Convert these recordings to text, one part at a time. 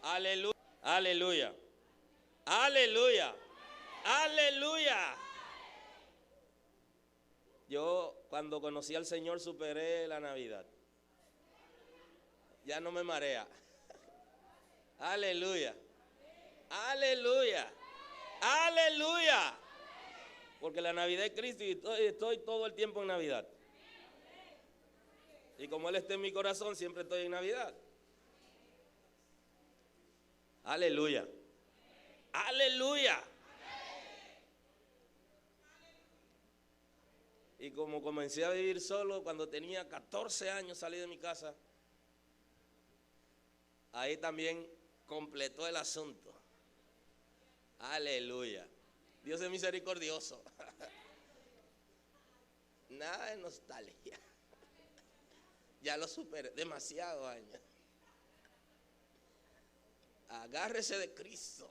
Aleluya. Aleluya. Aleluya. Aleluya. Yo cuando conocí al Señor superé la Navidad. Ya no me marea. Aleluya. Aleluya. Aleluya. Porque la Navidad es Cristo y estoy todo el tiempo en Navidad. Y como Él está en mi corazón, siempre estoy en Navidad. Aleluya. Aleluya. Y como comencé a vivir solo cuando tenía 14 años, salí de mi casa. Ahí también completó el asunto. Aleluya. Dios es misericordioso. Nada de nostalgia. Ya lo superé, demasiados años. Agárrese de Cristo.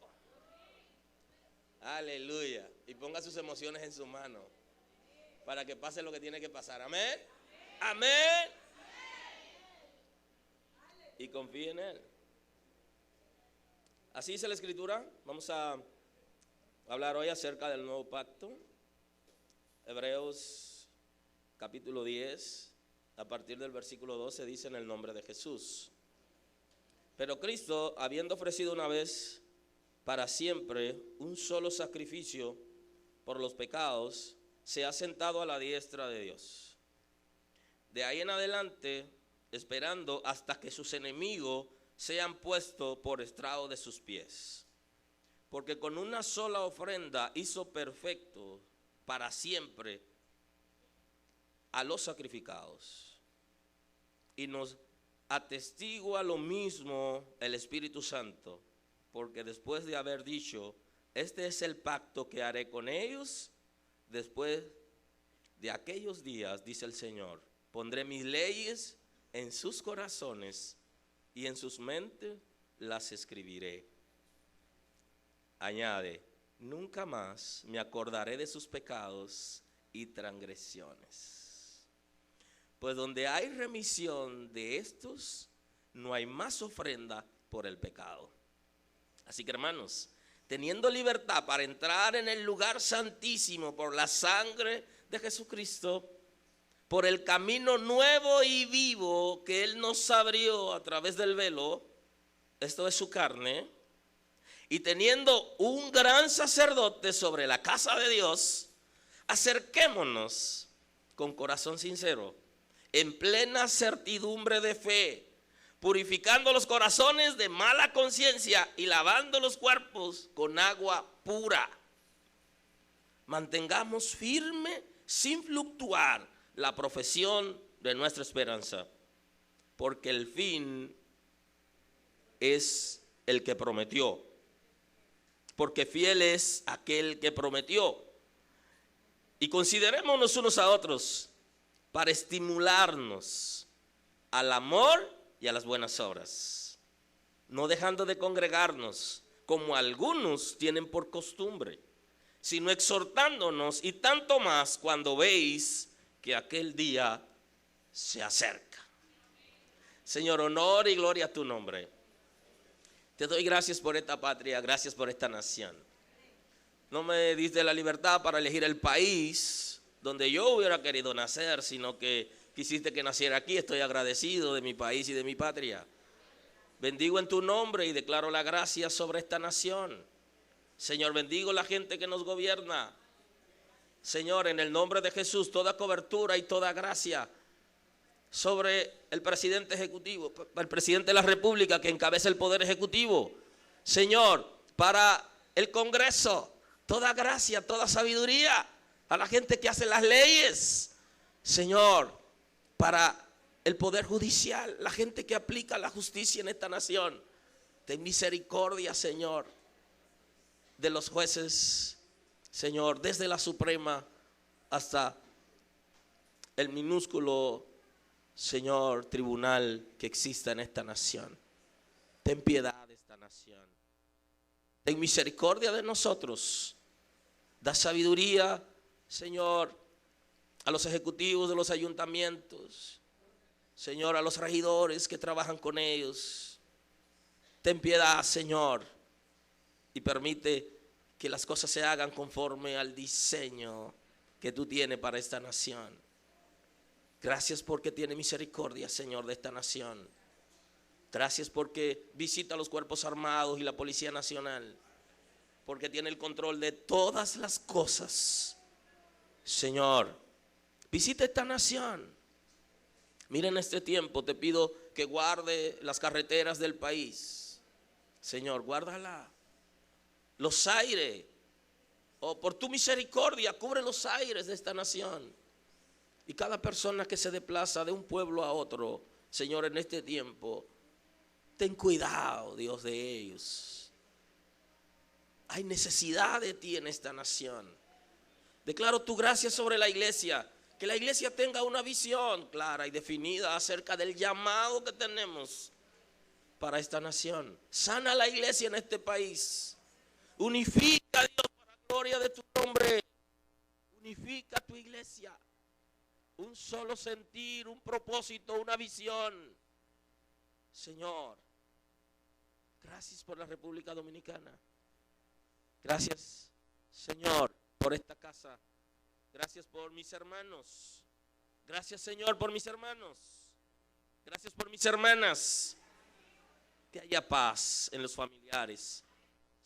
Aleluya. Y ponga sus emociones en su mano para que pase lo que tiene que pasar. Amén. Amén. Y confíe en Él. Así dice la Escritura. Vamos a hablar hoy acerca del nuevo pacto. Hebreos capítulo 10, a partir del versículo 12, dice: en el nombre de Jesús. Pero Cristo, habiendo ofrecido una vez para siempre un solo sacrificio por los pecados, se ha sentado a la diestra de Dios. De ahí en adelante, esperando hasta que sus enemigos sean puestos por estrado de sus pies. Porque con una sola ofrenda hizo perfecto para siempre a los sacrificados. Y nos atestigua lo mismo el Espíritu Santo, porque después de haber dicho: este es el pacto que haré con ellos después de aquellos días, dice el Señor, pondré mis leyes en sus corazones y en sus mentes las escribiré. Añade: nunca más me acordaré de sus pecados y transgresiones. Pues donde hay remisión de estos, no hay más ofrenda por el pecado. Así que, hermanos, teniendo libertad para entrar en el lugar santísimo por la sangre de Jesucristo, por el camino nuevo y vivo que Él nos abrió a través del velo, esto es su carne, y teniendo un gran sacerdote sobre la casa de Dios, acerquémonos con corazón sincero, en plena certidumbre de fe, purificando los corazones de mala conciencia y lavando los cuerpos con agua pura. Mantengamos firme, sin fluctuar, la profesión de nuestra esperanza, porque el fin es el que prometió, porque fiel es aquel que prometió. Y considerémonos unos a otros para estimularnos al amor y a las buenas obras, no dejando de congregarnos como algunos tienen por costumbre, sino exhortándonos, y tanto más cuando veis que aquel día se acerca. Señor, honor y gloria a tu nombre. Te doy gracias por esta patria, gracias por esta nación. No me diste la libertad para elegir el país donde yo hubiera querido nacer, sino que quisiste que naciera aquí. Estoy agradecido de mi país y de mi patria. Bendigo en tu nombre y declaro la gracia sobre esta nación. Señor, bendigo la gente que nos gobierna. Señor, en el nombre de Jesús, toda cobertura y toda gracia sobre el presidente ejecutivo, el presidente de la República que encabeza el poder ejecutivo. Señor, para el Congreso, toda gracia, toda sabiduría a la gente que hace las leyes. Señor, para el poder judicial, la gente que aplica la justicia en esta nación. Ten misericordia, Señor, de los jueces, Señor, desde la Suprema hasta el minúsculo, Señor, tribunal que exista en esta nación. Ten piedad de esta nación. Ten misericordia de nosotros. Da sabiduría, Señor, a los ejecutivos de los ayuntamientos. Señor, a los regidores que trabajan con ellos. Ten piedad, Señor, y permite que las cosas se hagan conforme al diseño que tú tienes para esta nación. Gracias porque tiene misericordia, Señor, de esta nación. Gracias porque visita los cuerpos armados y la Policía Nacional, porque tiene el control de todas las cosas. Señor, visita esta nación. Mira, en este tiempo te pido que guarde las carreteras del país. Señor, guárdala. Los aires, por tu misericordia, cubre los aires de esta nación. Y cada persona que se desplaza de un pueblo a otro, Señor, en este tiempo, ten cuidado, Dios, de ellos. Hay necesidad de ti en esta nación. Declaro tu gracia sobre la iglesia. Que la iglesia tenga una visión clara y definida acerca del llamado que tenemos para esta nación. Sana la iglesia en este país. Unifica, Dios, para la gloria de tu nombre. Unifica tu iglesia. Un solo sentir, un propósito, una visión. Señor, gracias por la República Dominicana. Gracias, Señor, por esta casa. Gracias por mis hermanos. Gracias, Señor, por mis hermanos. Gracias por mis hermanas. Que haya paz en los familiares.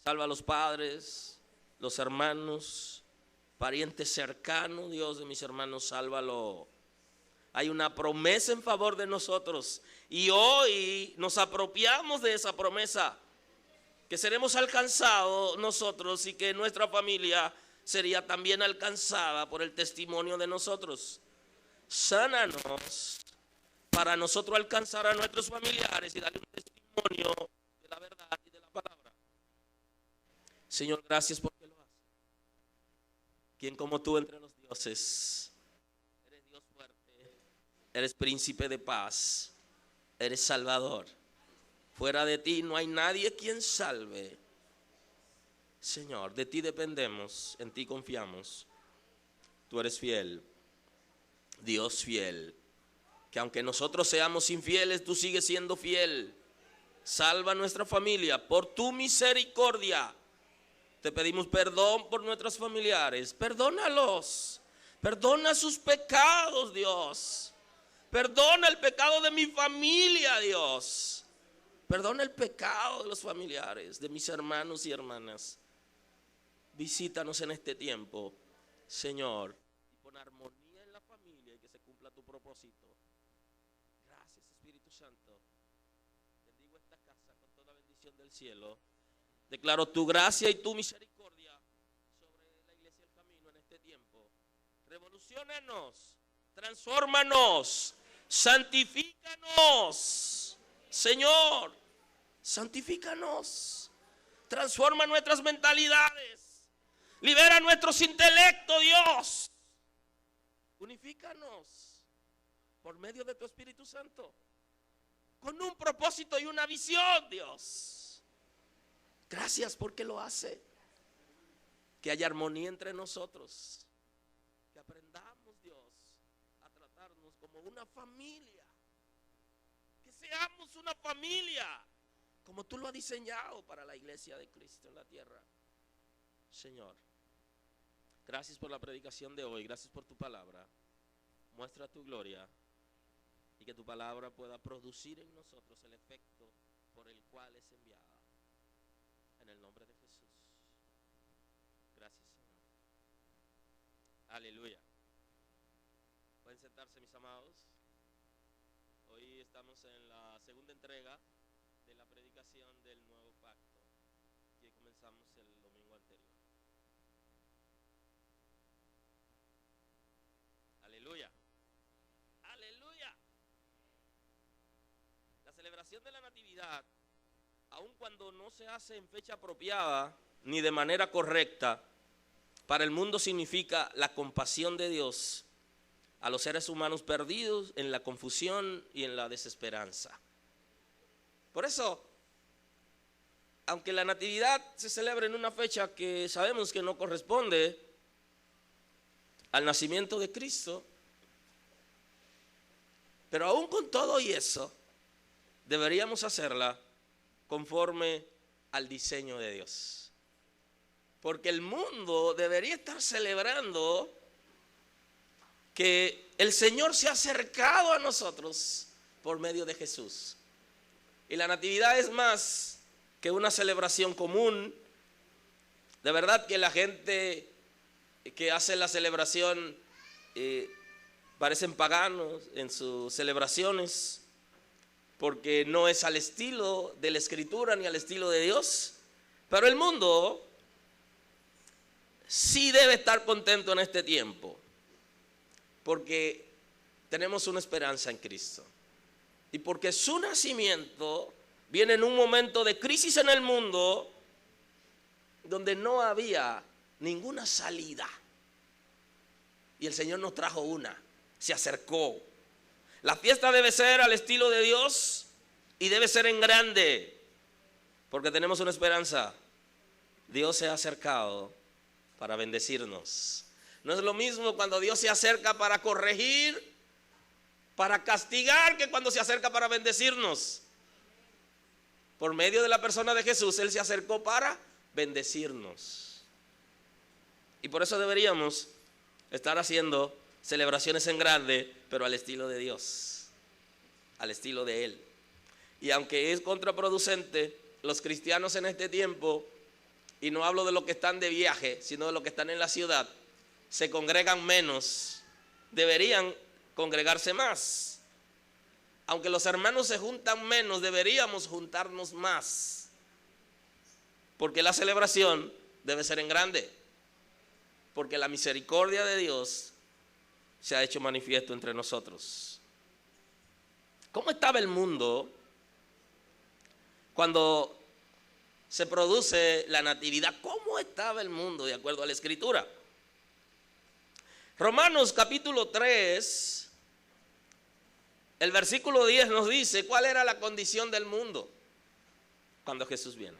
Salva a los padres, los hermanos, parientes cercanos. Dios, de mis hermanos, sálvalo. Hay una promesa en favor de nosotros y hoy nos apropiamos de esa promesa, que seremos alcanzados nosotros y que nuestra familia sería también alcanzada por el testimonio de nosotros. Sánanos para nosotros alcanzar a nuestros familiares y darle un testimonio de la verdad y de la palabra. Señor, gracias porque lo haces. ¿Quién como tú entre los dioses? Eres Dios fuerte, eres príncipe de paz, eres salvador. Fuera de ti no hay nadie quien salve. Señor, de ti dependemos, en ti confiamos. Tú eres fiel, Dios fiel, que aunque nosotros seamos infieles, tú sigues siendo fiel. Salva a nuestra familia por tu misericordia. Te pedimos perdón por nuestros familiares. Perdónalos. Perdona sus pecados, Dios. Perdona el pecado de mi familia, Dios. Perdona el pecado de los familiares, de mis hermanos y hermanas. Visítanos en este tiempo, Señor, y pon armonía en la familia y que se cumpla tu propósito. Gracias, Espíritu Santo. Bendigo esta casa con toda bendición del cielo. Declaro tu gracia y tu misericordia sobre la iglesia del camino en este tiempo. Revoluciónanos, transfórmanos, santifícanos, Señor, santifícanos, transforma nuestras mentalidades. Libera nuestros intelectos, Dios. Unifícanos por medio de tu Espíritu Santo, con un propósito y una visión, Dios. Gracias porque lo hace. Que haya armonía entre nosotros. Que aprendamos, Dios, a tratarnos como una familia. Que seamos una familia como tú lo has diseñado para la iglesia de Cristo en la tierra. Señor, gracias por la predicación de hoy, gracias por tu palabra. Muestra tu gloria y que tu palabra pueda producir en nosotros el efecto por el cual es enviada. En el nombre de Jesús. Gracias, Señor. Aleluya. Pueden sentarse, mis amados. Hoy estamos en la segunda entrega de la predicación del nuevo pacto, que comenzamos el domingo anterior. Aleluya. Aleluya. La celebración de la Natividad, aun cuando no se hace en fecha apropiada ni de manera correcta, para el mundo significa la compasión de Dios a los seres humanos perdidos en la confusión y en la desesperanza. Por eso, aunque la Natividad se celebra en una fecha que sabemos que no corresponde al nacimiento de Cristo, pero aún con todo y eso, deberíamos hacerla conforme al diseño de Dios. Porque el mundo debería estar celebrando que el Señor se ha acercado a nosotros por medio de Jesús. Y la Natividad es más que una celebración común. De verdad que la gente que hace la celebración parecen paganos en sus celebraciones, porque no es al estilo de la Escritura ni al estilo de Dios. Pero el mundo sí debe estar contento en este tiempo, porque tenemos una esperanza en Cristo. Y porque su nacimiento viene en un momento de crisis en el mundo donde no había ninguna salida. Y el Señor nos trajo una, se acercó. La fiesta debe ser al estilo de Dios y debe ser en grande, porque tenemos una esperanza. Dios se ha acercado para bendecirnos. No es lo mismo cuando Dios se acerca para corregir, para castigar, que cuando se acerca para bendecirnos. Por medio de la persona de Jesús, Él se acercó para bendecirnos. Y por eso deberíamos estar haciendo celebraciones en grande, pero al estilo de Dios, al estilo de Él. Y aunque es contraproducente, los cristianos en este tiempo, y no hablo de los que están de viaje, sino de los que están en la ciudad, se congregan menos, deberían congregarse más. Aunque los hermanos se juntan menos, deberíamos juntarnos más, porque la celebración debe ser en grande, porque la misericordia de Dios se ha hecho manifiesto entre nosotros. ¿Cómo estaba el mundo cuando se produce la natividad? ¿Cómo estaba el mundo de acuerdo a la Escritura? Romanos capítulo 3, el versículo 10 nos dice cuál era la condición del mundo cuando Jesús viene.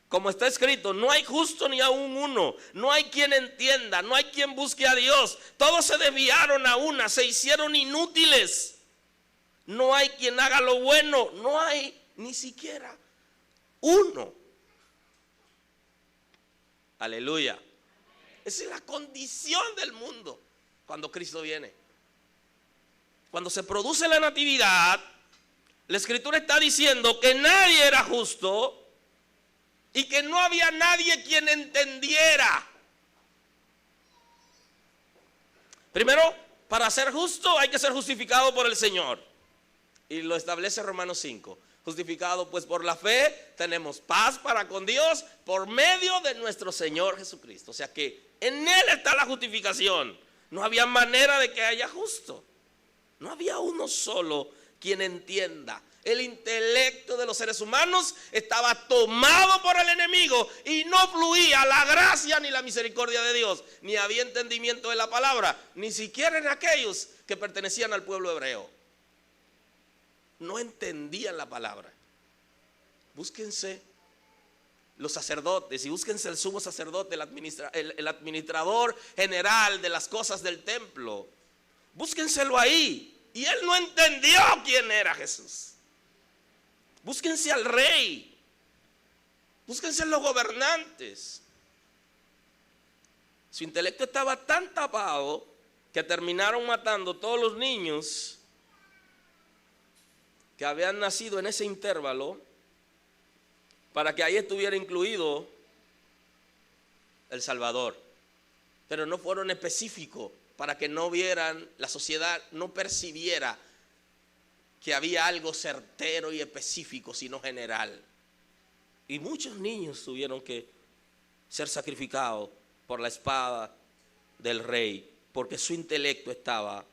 Como está escrito, no hay justo ni aún uno, no hay quien entienda, no hay quien busque a Dios. Todos se desviaron a una, se hicieron inútiles. No hay quien haga lo bueno, no hay ni siquiera uno. Aleluya. Esa es la condición del mundo cuando Cristo viene. Cuando se produce la natividad, la Escritura está diciendo que nadie era justo y que no había nadie quien entendiera. Primero, para ser justo hay que ser justificado por el Señor. Y lo establece Romanos 5. Justificado pues por la fe, tenemos paz para con Dios por medio de nuestro Señor Jesucristo. O sea que en Él está la justificación. No había manera de que haya justo. No había uno solo quien entienda. El intelecto de los seres humanos estaba tomado por el enemigo y no fluía la gracia ni la misericordia de Dios, ni había entendimiento de la palabra, ni siquiera en aquellos que pertenecían al pueblo hebreo. No entendían la palabra. Búsquense los sacerdotes y búsquense el sumo sacerdote, el administrador general de las cosas del templo. Búsquenselo ahí. Y él no entendió quién era Jesús. Búsquense al rey. Búsquense los gobernantes. Su intelecto estaba tan tapado que terminaron matando todos los niños que habían nacido en ese intervalo, para que ahí estuviera incluido el Salvador. Pero no fueron específicos, para que no vieran, la sociedad no percibiera que había algo certero y específico, sino general. Y muchos niños tuvieron que ser sacrificados por la espada del rey, porque su intelecto estaba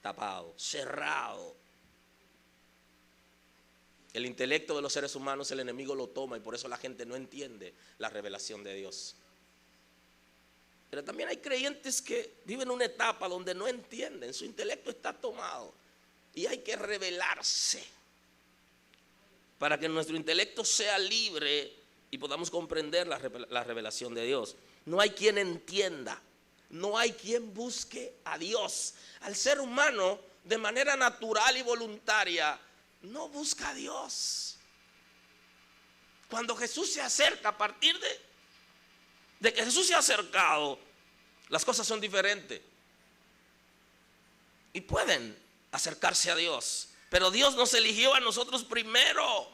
tapado, cerrado. El intelecto de los seres humanos el enemigo lo toma y por eso la gente no entiende la revelación de Dios. Pero también hay creyentes que viven una etapa donde no entienden, su intelecto está tomado y hay que revelarse para que nuestro intelecto sea libre y podamos comprender la revelación de Dios. No hay quien entienda, no hay quien busque a Dios. Al ser humano, de manera natural y voluntaria, no busca a Dios. Cuando Jesús se acerca, a partir de que Jesús se ha acercado, las cosas son diferentes. Y pueden acercarse a Dios. Pero Dios nos eligió a nosotros primero.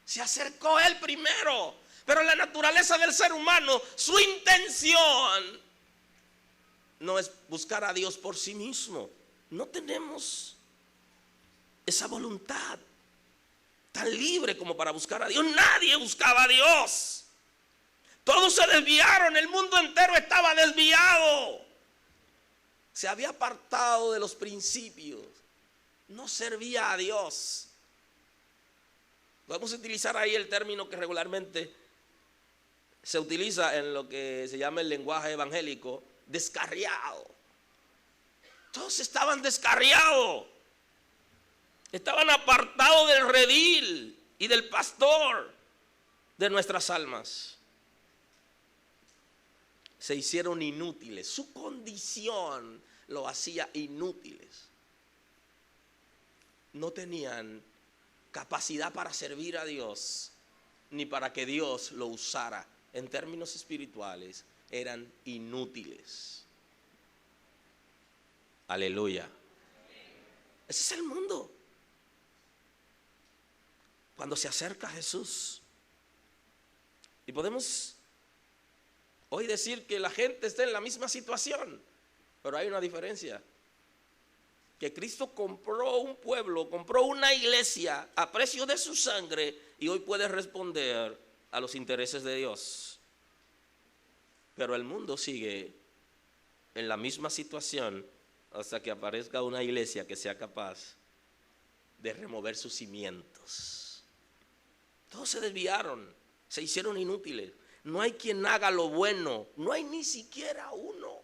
Se acercó Él primero. Pero la naturaleza del ser humano, su intención no es buscar a Dios por sí mismo. No tenemos esa voluntad tan libre como para buscar a Dios. Nadie buscaba a Dios. Todos se desviaron, el mundo entero estaba desviado. Se había apartado de los principios. No servía a Dios. Vamos a utilizar ahí el término que regularmente se utiliza en lo que se llama el lenguaje evangélico, descarriado. Todos estaban descarriados. Estaban apartados del redil y del pastor de nuestras almas. Se hicieron inútiles. Su condición lo hacía inútiles. No tenían capacidad para servir a Dios, ni para que Dios lo usara. En términos espirituales, eran inútiles. Aleluya. Ese es el mundo. Cuando se acerca a Jesús. Y podemos hoy decir que la gente está en la misma situación, pero hay una diferencia. Que Cristo compró un pueblo, compró una iglesia a precio de su sangre y hoy puede responder a los intereses de Dios. Pero el mundo sigue en la misma situación hasta que aparezca una iglesia que sea capaz de remover sus cimientos. Todos se desviaron, se hicieron inútiles. No hay quien haga lo bueno, no hay ni siquiera uno.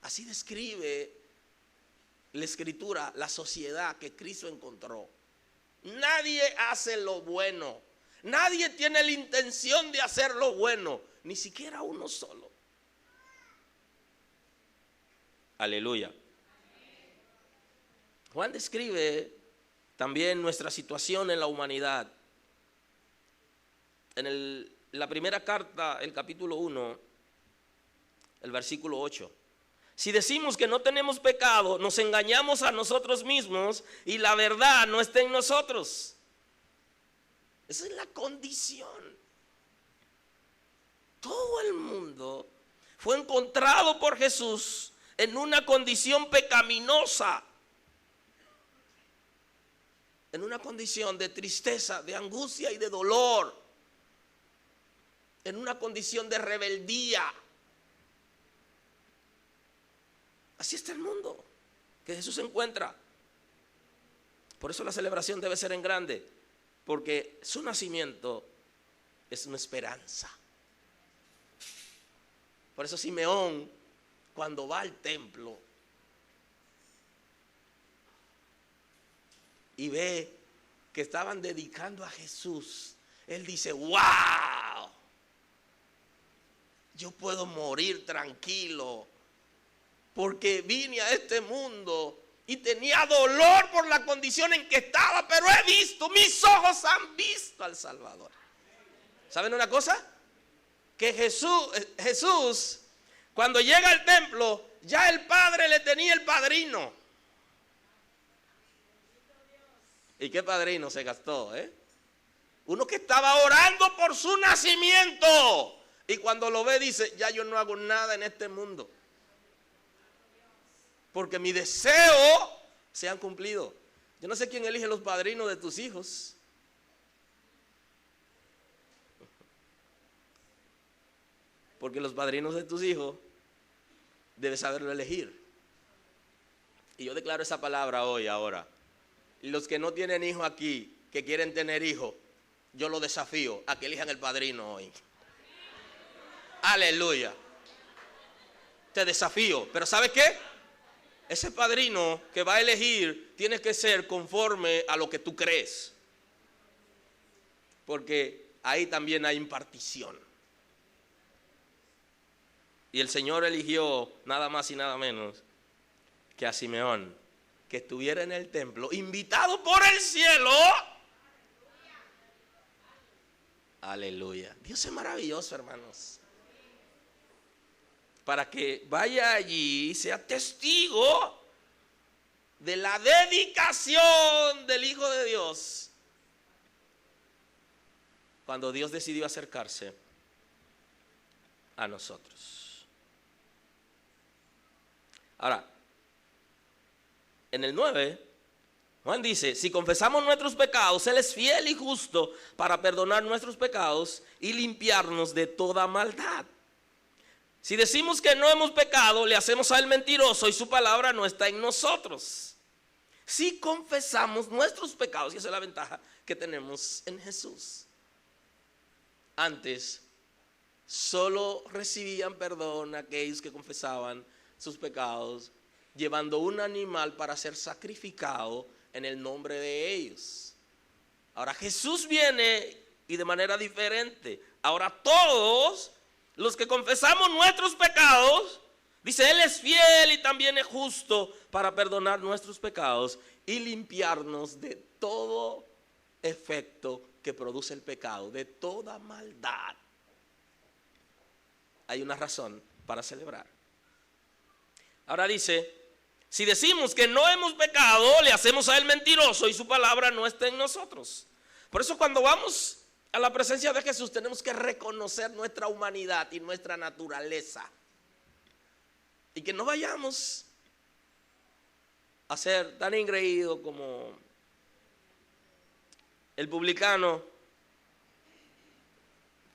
Así describe la Escritura la sociedad que Cristo encontró. Nadie hace lo bueno. Nadie tiene la intención de hacer lo bueno. Ni siquiera uno solo. Aleluya. Juan describe también nuestra situación en la humanidad. En la primera carta, el capítulo 1, el versículo 8. Si decimos que no tenemos pecado, nos engañamos a nosotros mismos y la verdad no está en nosotros. Esa es la condición. Todo el mundo fue encontrado por Jesús en una condición pecaminosa, en una condición de tristeza, de angustia y de dolor, en una condición de rebeldía. Así está el mundo que Jesús se encuentra. Por eso la celebración debe ser en grande, porque su nacimiento es una esperanza. Por eso Simeón, cuando va al templo y ve que estaban dedicando a Jesús, él dice: ¡wow! Yo puedo morir tranquilo, porque vine a este mundo y tenía dolor por la condición en que estaba, pero he visto, mis ojos han visto al Salvador. ¿Saben una cosa? Que Jesús, cuando llega al templo, ya el Padre le tenía el padrino. ¿Y qué padrino se gastó? Uno que estaba orando por su nacimiento. Y cuando lo ve dice: ya yo no hago nada en este mundo, porque mis deseos se han cumplido. Yo no sé quién elige los padrinos de tus hijos. Porque los padrinos de tus hijos debes saberlo elegir. Y yo declaro esa palabra hoy, ahora. Y los que no tienen hijos aquí, que quieren tener hijos, yo los desafío a que elijan el padrino hoy. Aleluya. Te desafío. Pero ¿sabes qué? Ese padrino que va a elegir tiene que ser conforme a lo que tú crees, porque ahí también hay impartición. Y el Señor eligió nada más y nada menos que a Simeón, que estuviera en el templo, invitado por el cielo, Aleluya. Dios es maravilloso, hermanos. Para que vaya allí y sea testigo de la dedicación del Hijo de Dios. Cuando Dios decidió acercarse a nosotros. Ahora, en el 9, Juan dice, si confesamos nuestros pecados, Él es fiel y justo para perdonar nuestros pecados y limpiarnos de toda maldad. Si decimos que no hemos pecado, le hacemos a Él mentiroso y su palabra no está en nosotros. Si confesamos nuestros pecados, y esa es la ventaja que tenemos en Jesús. Antes, solo recibían perdón aquellos que confesaban sus pecados, llevando un animal para ser sacrificado en el nombre de ellos. Ahora Jesús viene y de manera diferente. Ahora todos los que confesamos nuestros pecados, dice, Él es fiel y también es justo para perdonar nuestros pecados y limpiarnos de todo efecto que produce el pecado, de toda maldad. Hay una razón para celebrar. Ahora dice, si decimos que no hemos pecado, le hacemos a Él mentiroso y su palabra no está en nosotros. Por eso cuando vamos a la presencia de Jesús tenemos que reconocer nuestra humanidad y nuestra naturaleza. Y que no vayamos a ser tan engreídos como el publicano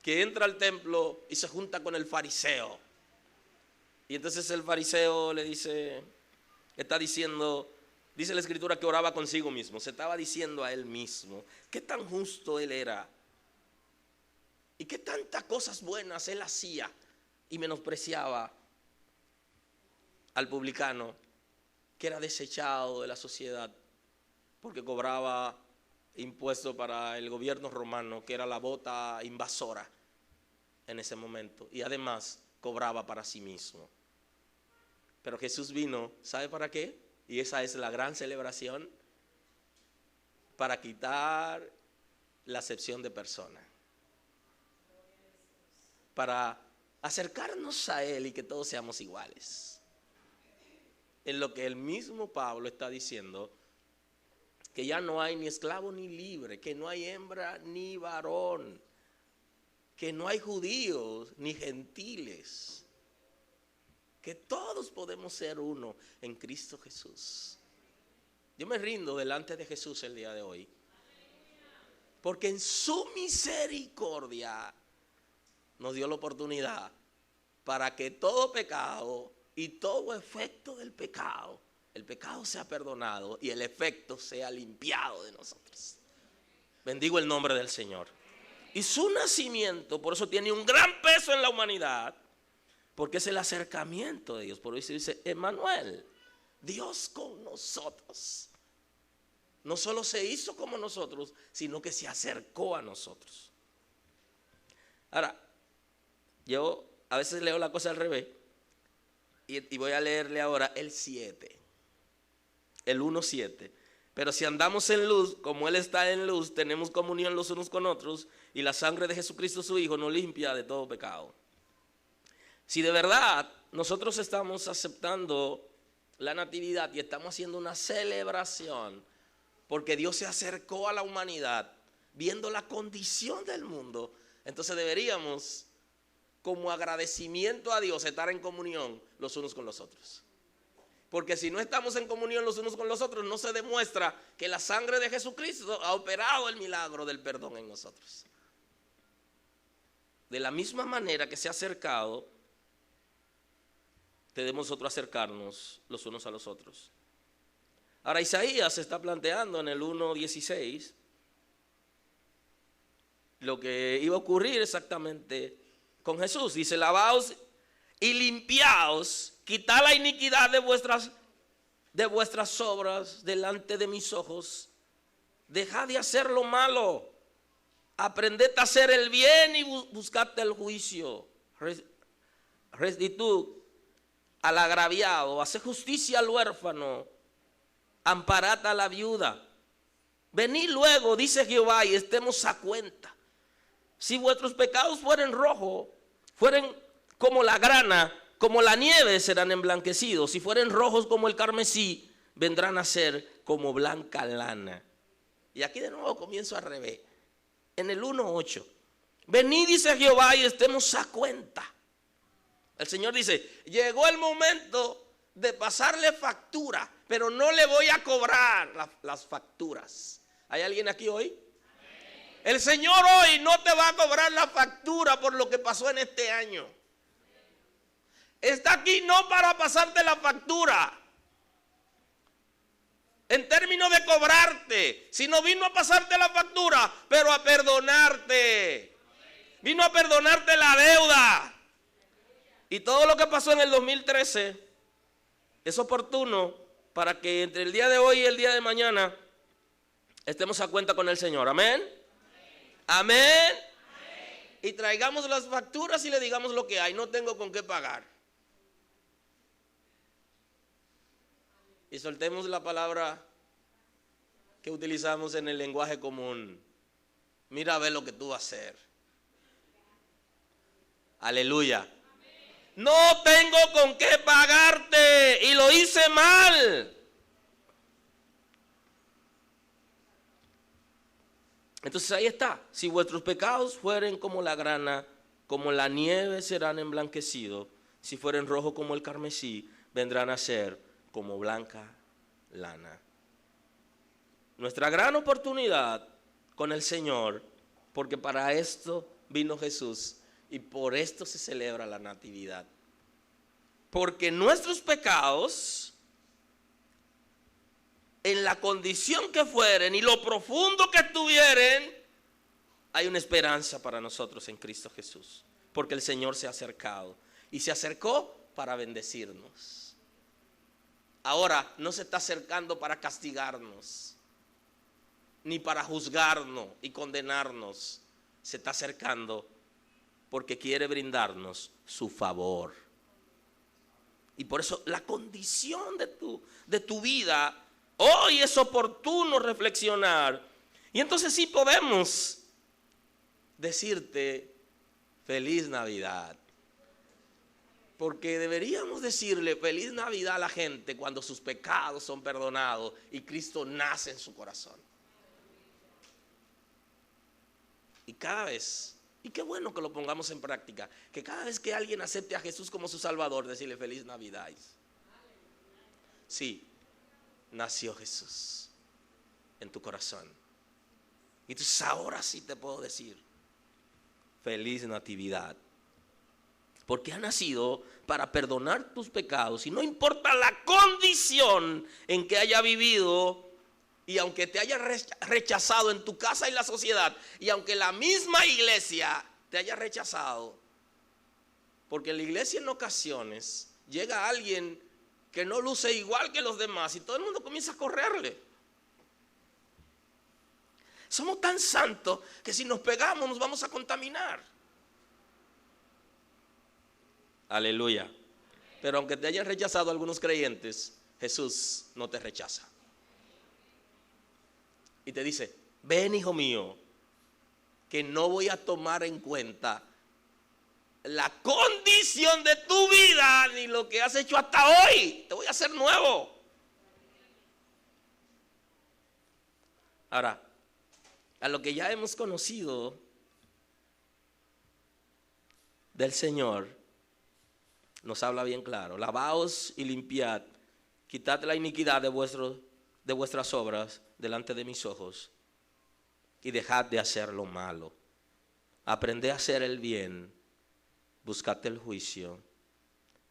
que entra al templo y se junta con el fariseo. Y entonces el fariseo le dice, está diciendo, dice la escritura que oraba consigo mismo, se estaba diciendo a él mismo, qué tan justo él era y qué tantas cosas buenas él hacía, y menospreciaba al publicano que era desechado de la sociedad porque cobraba impuesto para el gobierno romano, que era la bota invasora en ese momento, y además cobraba para sí mismo. Pero Jesús vino, ¿sabe para qué? Y esa es la gran celebración, para quitar la acepción de persona, para acercarnos a Él y que todos seamos iguales. En lo que el mismo Pablo está diciendo, que ya no hay ni esclavo ni libre, que no hay hembra ni varón, que no hay judíos ni gentiles, que todos podemos ser uno en Cristo Jesús. Yo me rindo delante de Jesús el día de hoy, porque en su misericordia nos dio la oportunidad para que todo pecado y todo efecto del pecado, el pecado sea perdonado y el efecto sea limpiado de nosotros. Bendigo el nombre del Señor. Y su nacimiento, por eso tiene un gran peso en la humanidad, porque es el acercamiento de Dios. Por eso dice, Emmanuel, Dios con nosotros. No solo se hizo como nosotros, sino que se acercó a nosotros. Ahora, yo a veces leo la cosa al revés, y voy a leerle ahora el 7. El 1:7. Pero si andamos en luz, como Él está en luz, tenemos comunión los unos con otros, y la sangre de Jesucristo su Hijo nos limpia de todo pecado. Si de verdad nosotros estamos aceptando la natividad y estamos haciendo una celebración, porque Dios se acercó a la humanidad, viendo la condición del mundo, entonces deberíamos, como agradecimiento a Dios, estar en comunión los unos con los otros. Porque si no estamos en comunión los unos con los otros, no se demuestra que la sangre de Jesucristo ha operado el milagro del perdón en nosotros. De la misma manera que se ha acercado, debemos nosotros acercarnos los unos a los otros. Ahora Isaías se está planteando en el 1:16 lo que iba a ocurrir exactamente con Jesús. Dice, lavaos y limpiaos, quitad la iniquidad de vuestras obras delante de mis ojos. Dejad de hacer lo malo, aprended a hacer el bien y buscad el juicio. Restituid al agraviado, haced justicia al huérfano, amparad a la viuda. Venid luego, dice Jehová, y estemos a cuenta. si vuestros pecados fueren rojos, fueren como la grana, como la nieve serán emblanquecidos. Si fueren rojos como el carmesí, vendrán a ser como blanca lana. Y aquí de nuevo comienzo al revés. En el 1:8. Venid, dice Jehová, y estemos a cuenta. El Señor dice, llegó el momento de pasarle factura, pero no le voy a cobrar las facturas. ¿Hay alguien aquí hoy? El Señor hoy no te va a cobrar la factura por lo que pasó en este año. Está aquí no para pasarte la factura en términos de cobrarte, sino vino a pasarte la factura, pero a perdonarte. Vino a perdonarte la deuda. Y todo lo que pasó en el 2013 es oportuno para que entre el día de hoy y el día de mañana estemos a cuenta con el Señor. Amén. Amén. Y traigamos las facturas y le digamos lo que hay. No tengo con qué pagar. Y soltemos la palabra que utilizamos en el lenguaje común. Mira a ver lo que tú vas a hacer. Aleluya. No tengo con qué pagarte y lo hice mal. Entonces ahí está. Si vuestros pecados fueren como la grana, como la nieve serán emblanquecidos. Si fueren rojos como el carmesí, vendrán a ser como blanca lana. Nuestra gran oportunidad con el Señor, porque para esto vino Jesús y por esto se celebra la Natividad. Porque nuestros pecados, en la condición que fueren y lo profundo que estuvieren, hay una esperanza para nosotros en Cristo Jesús. Porque el Señor se ha acercado y se acercó para bendecirnos. Ahora no se está acercando para castigarnos, ni para juzgarnos y condenarnos. Se está acercando porque quiere brindarnos su favor. Y por eso la condición de tu vida, hoy es oportuno reflexionar. Y entonces sí podemos decirte feliz Navidad. Porque deberíamos decirle feliz Navidad a la gente cuando sus pecados son perdonados y Cristo nace en su corazón. Y cada vez, y qué bueno que lo pongamos en práctica, que cada vez que alguien acepte a Jesús como su Salvador, decirle feliz Navidad. Sí, nació Jesús en tu corazón. Y entonces ahora sí te puedo decir feliz Natividad. Porque ha nacido para perdonar tus pecados y no importa la condición en que haya vivido, y aunque te haya rechazado en tu casa y la sociedad, y aunque la misma iglesia te haya rechazado, porque en la iglesia en ocasiones llega alguien que no luce igual que los demás y todo el mundo comienza a correrle. Somos tan santos que si nos pegamos nos vamos a contaminar. Aleluya. Pero aunque te hayan rechazado algunos creyentes, Jesús no te rechaza. Y te dice, ven hijo mío, que no voy a tomar en cuenta la condición de tu vida ni lo que has hecho hasta hoy. Te voy a hacer nuevo. Ahora, a lo que ya hemos conocido del Señor, nos habla bien claro. Lavaos y limpiad, quitad la iniquidad de vuestras obras delante de mis ojos y dejad de hacer lo malo. Aprended a hacer el bien, buscad el juicio,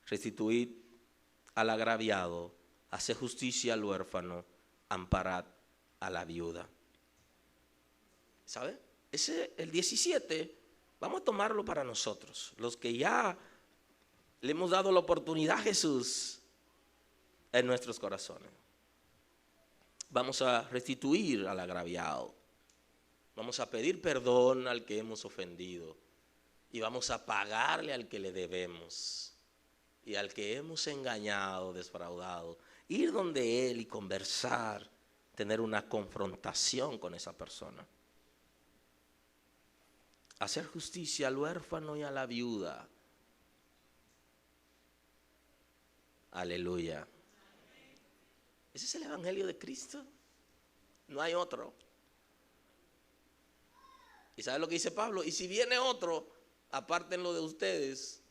restituid al agraviado, haced justicia al huérfano, amparad a la viuda. ¿Sabe? El 17, vamos a tomarlo para nosotros, los que ya le hemos dado la oportunidad a Jesús en nuestros corazones. Vamos a restituir al agraviado. Vamos a pedir perdón al que hemos ofendido. Y vamos a pagarle al que le debemos. Y al que hemos engañado, defraudado. Ir donde él y conversar. Tener una confrontación con esa persona. hacer justicia al huérfano y a la viuda. Aleluya. Ese es el evangelio de Cristo. No hay otro. ¿Y sabe lo que dice Pablo? Y si viene otro, apártenlo de ustedes,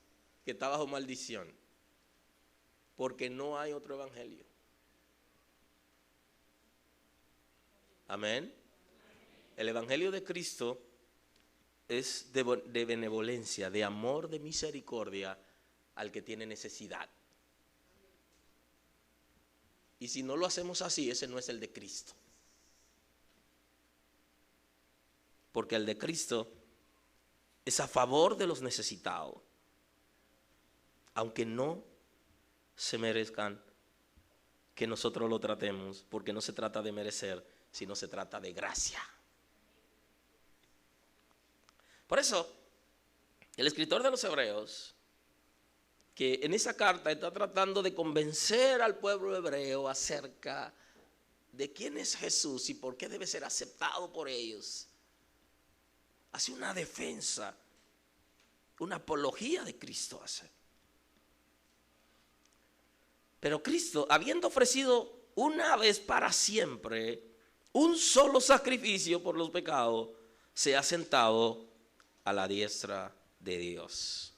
que está bajo maldición. Porque no hay otro evangelio. Amén. El evangelio de Cristo es de benevolencia, de amor, de misericordia al que tiene necesidad. Y si no lo hacemos así, ese no es el de Cristo. Porque el de Cristo es a favor de los necesitados, aunque no se merezcan que nosotros lo tratemos, porque no se trata de merecer, sino se trata de gracia. Por eso, el escritor de los Hebreos, que en esa carta está tratando de convencer al pueblo hebreo acerca de quién es Jesús y por qué debe ser aceptado por ellos, hace una defensa, una apología de Cristo hace. Pero Cristo, habiendo ofrecido una vez para siempre un solo sacrificio por los pecados, se ha sentado a la diestra de Dios.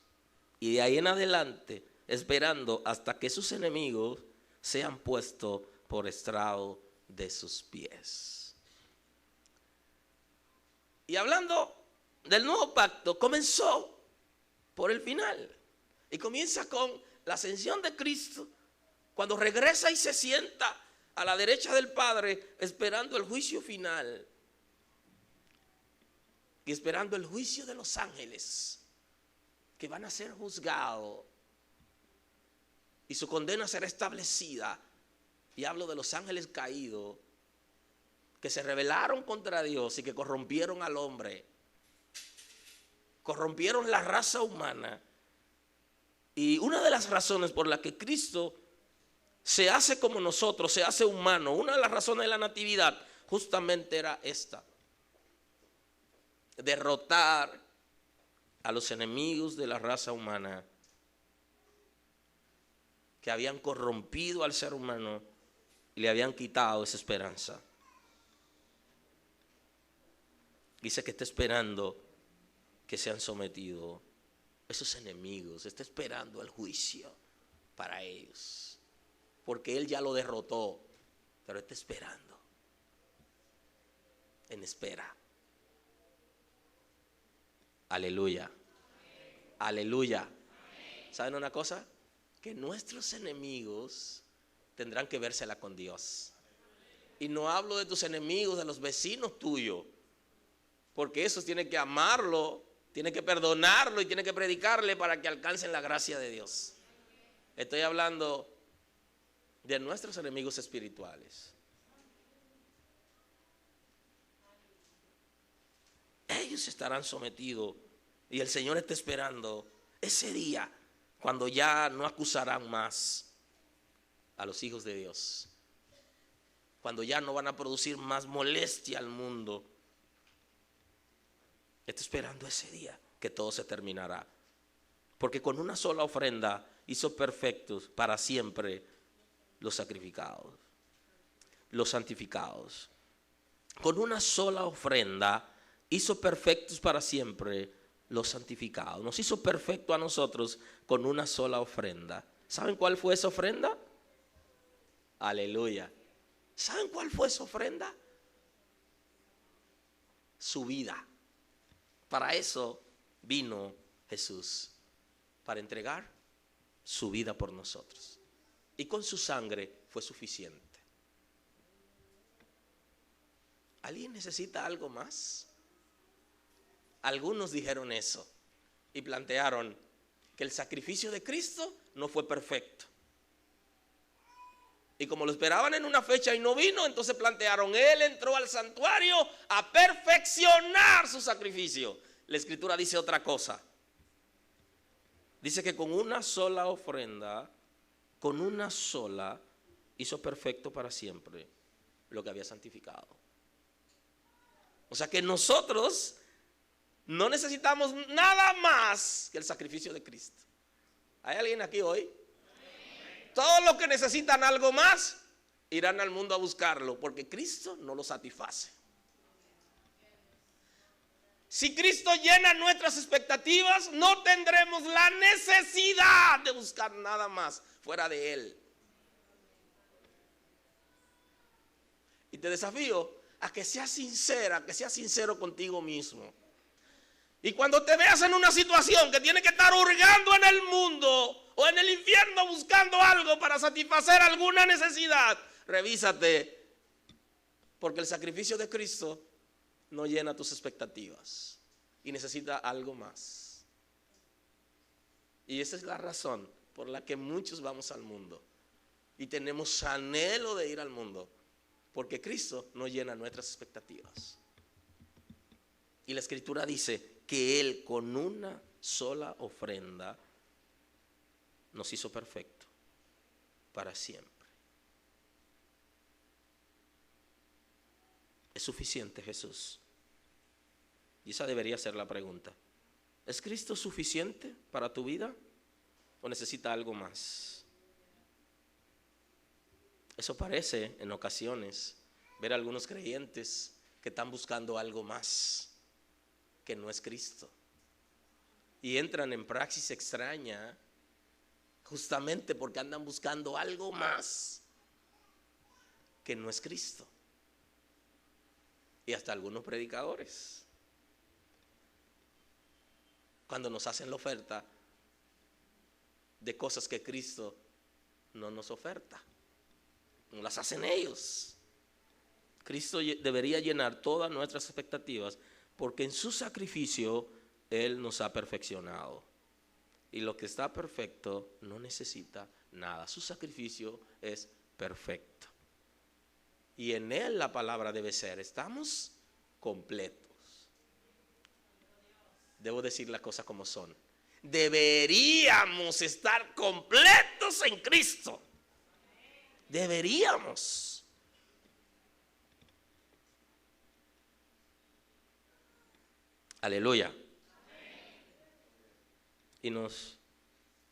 Y de ahí en adelante, esperando hasta que sus enemigos sean puestos por estrado de sus pies. Y hablando del nuevo pacto, comenzó por el final. Y comienza con la ascensión de Cristo, cuando regresa y se sienta a la derecha del Padre, esperando el juicio final. Y esperando el juicio de los ángeles, que van a ser juzgados y su condena será establecida. Y hablo de los ángeles caídos que se rebelaron contra Dios y que corrompieron al hombre, corrompieron la raza humana. Y una de las razones por las que Cristo se hace como nosotros, se hace humano, una de las razones de la natividad justamente era esta: derrotar a los enemigos de la raza humana que habían corrompido al ser humano y le habían quitado esa esperanza. Dice que está esperando que sean sometidos esos enemigos, está esperando el juicio para ellos, porque Él ya lo derrotó, pero está esperando, en espera. Aleluya. Aleluya. ¿Saben una cosa? Que nuestros enemigos tendrán que vérsela con Dios. Y no hablo de tus enemigos, de los vecinos tuyos, porque esos tienen que amarlo, tienen que perdonarlo y tienen que predicarle para que alcancen la gracia de Dios. Estoy hablando de nuestros enemigos espirituales. Ellos estarán sometidos y el Señor está esperando ese día cuando ya no acusarán más a los hijos de Dios, cuando ya no van a producir más molestia al mundo. Está esperando ese día que todo se terminará, porque con una sola ofrenda hizo perfectos para siempre los sacrificados, los santificados. Con una sola ofrenda hizo perfectos para siempre los santificados. Nos hizo perfecto a nosotros con una sola ofrenda. ¿Saben cuál fue esa ofrenda? Aleluya. ¿Saben cuál fue esa ofrenda? Su vida. Para eso vino Jesús, para entregar su vida por nosotros. Y con su sangre fue suficiente. ¿Alguien necesita algo más? Algunos dijeron eso y plantearon que el sacrificio de Cristo no fue perfecto. Y como lo esperaban en una fecha y no vino, entonces plantearon: Él entró al santuario a perfeccionar su sacrificio. La Escritura dice otra cosa. Dice que con una sola ofrenda, con una sola, hizo perfecto para siempre lo que había santificado. O sea que nosotros no necesitamos nada más que el sacrificio de Cristo. ¿Hay alguien aquí hoy? Todos los que necesitan algo más irán al mundo a buscarlo, porque Cristo no lo satisface. Si Cristo llena nuestras expectativas, no tendremos la necesidad de buscar nada más fuera de Él. Y te desafío a que seas sincera, que seas sincero contigo mismo. Y cuando te veas en una situación que tienes que estar hurgando en el mundo o en el infierno buscando algo para satisfacer alguna necesidad, revísate, porque el sacrificio de Cristo no llena tus expectativas y necesita algo más. Y esa es la razón por la que muchos vamos al mundo y tenemos anhelo de ir al mundo, porque Cristo no llena nuestras expectativas. Y la Escritura dice que Él con una sola ofrenda nos hizo perfecto para siempre. ¿Es suficiente Jesús? Y esa debería ser la pregunta. ¿Es Cristo suficiente para tu vida o necesita algo más? Eso parece en ocasiones ver a algunos creyentes que están buscando algo más que no es Cristo, y entran en praxis extraña justamente porque andan buscando algo más que no es Cristo. Y hasta algunos predicadores, cuando nos hacen la oferta de cosas que Cristo no nos oferta, no las hacen ellos. Cristo debería llenar todas nuestras expectativas, porque en su sacrificio Él nos ha perfeccionado. Y lo que está perfecto no necesita nada. Su sacrificio es perfecto. Y en Él la palabra debe ser: estamos completos. Debo decir las cosas como son. Deberíamos estar completos en Cristo. Deberíamos. Aleluya. Y nos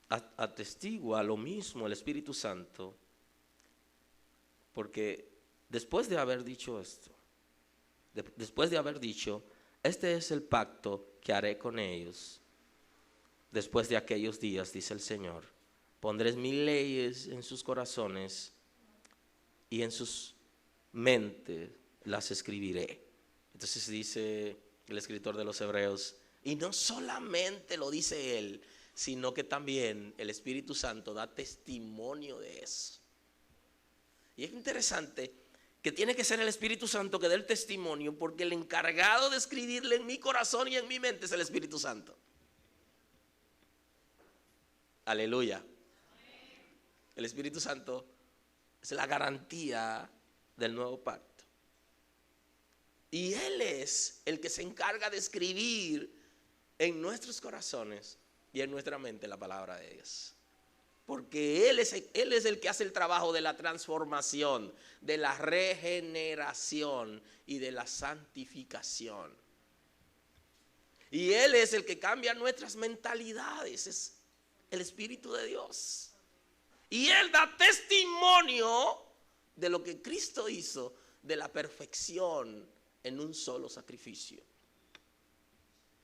atestigua lo mismo el Espíritu Santo, porque después de haber dicho esto, después de haber dicho: este es el pacto que haré con ellos después de aquellos días, dice el Señor, pondré mis leyes en sus corazones y en sus mentes las escribiré. Entonces dice el escritor de los Hebreos, y no solamente lo dice él, sino que también el Espíritu Santo da testimonio de eso. Y es interesante que tiene que ser el Espíritu Santo que dé el testimonio, porque el encargado de escribirle en mi corazón y en mi mente es el Espíritu Santo. Aleluya. El Espíritu Santo es la garantía del nuevo pacto. Y Él es el que se encarga de escribir en nuestros corazones y en nuestra mente la palabra de Dios. Porque Él es el que hace el trabajo de la transformación, de la regeneración y de la santificación. Y Él es el que cambia nuestras mentalidades, es el Espíritu de Dios. Y Él da testimonio de lo que Cristo hizo, de la perfección en un solo sacrificio,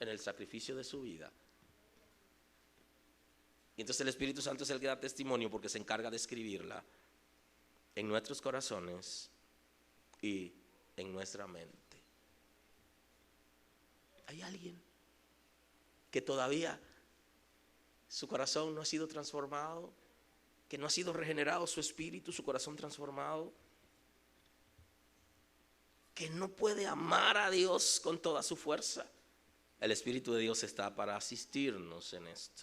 en el sacrificio de su vida. Y entonces el Espíritu Santo es el que da testimonio, porque se encarga de escribirla en nuestros corazones y en nuestra mente. ¿Hay alguien que todavía su corazón no ha sido transformado, que no ha sido regenerado su espíritu, su corazón transformado, que no puede amar a Dios con toda su fuerza? El Espíritu de Dios está para asistirnos en esto,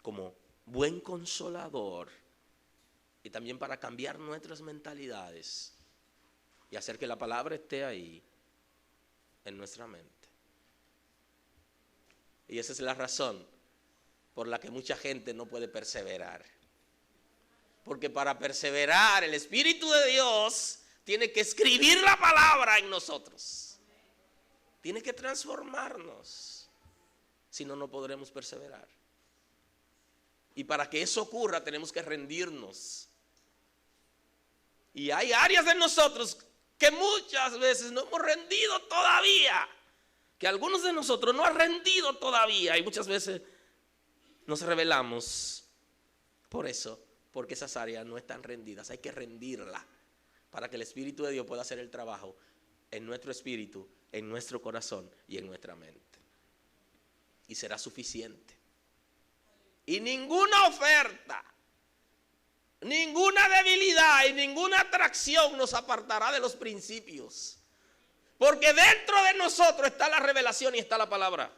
como buen consolador, y también para cambiar nuestras mentalidades y hacer que la palabra esté ahí en nuestra mente. Y esa es la razón por la que mucha gente no puede perseverar. Porque para perseverar, el Espíritu de Dios tiene que escribir la palabra en nosotros. Tiene que transformarnos. Si no, no podremos perseverar. Y para que eso ocurra tenemos que rendirnos. Y hay áreas de nosotros que muchas veces no hemos rendido todavía. Que algunos de nosotros no han rendido todavía. Y muchas veces nos rebelamos por eso. Porque esas áreas no están rendidas. Hay que rendirlas para que el Espíritu de Dios pueda hacer el trabajo en nuestro espíritu, en nuestro corazón y en nuestra mente. Y será suficiente. Y ninguna oferta, ninguna debilidad y ninguna atracción nos apartará de los principios. Porque dentro de nosotros está la revelación y está la palabra.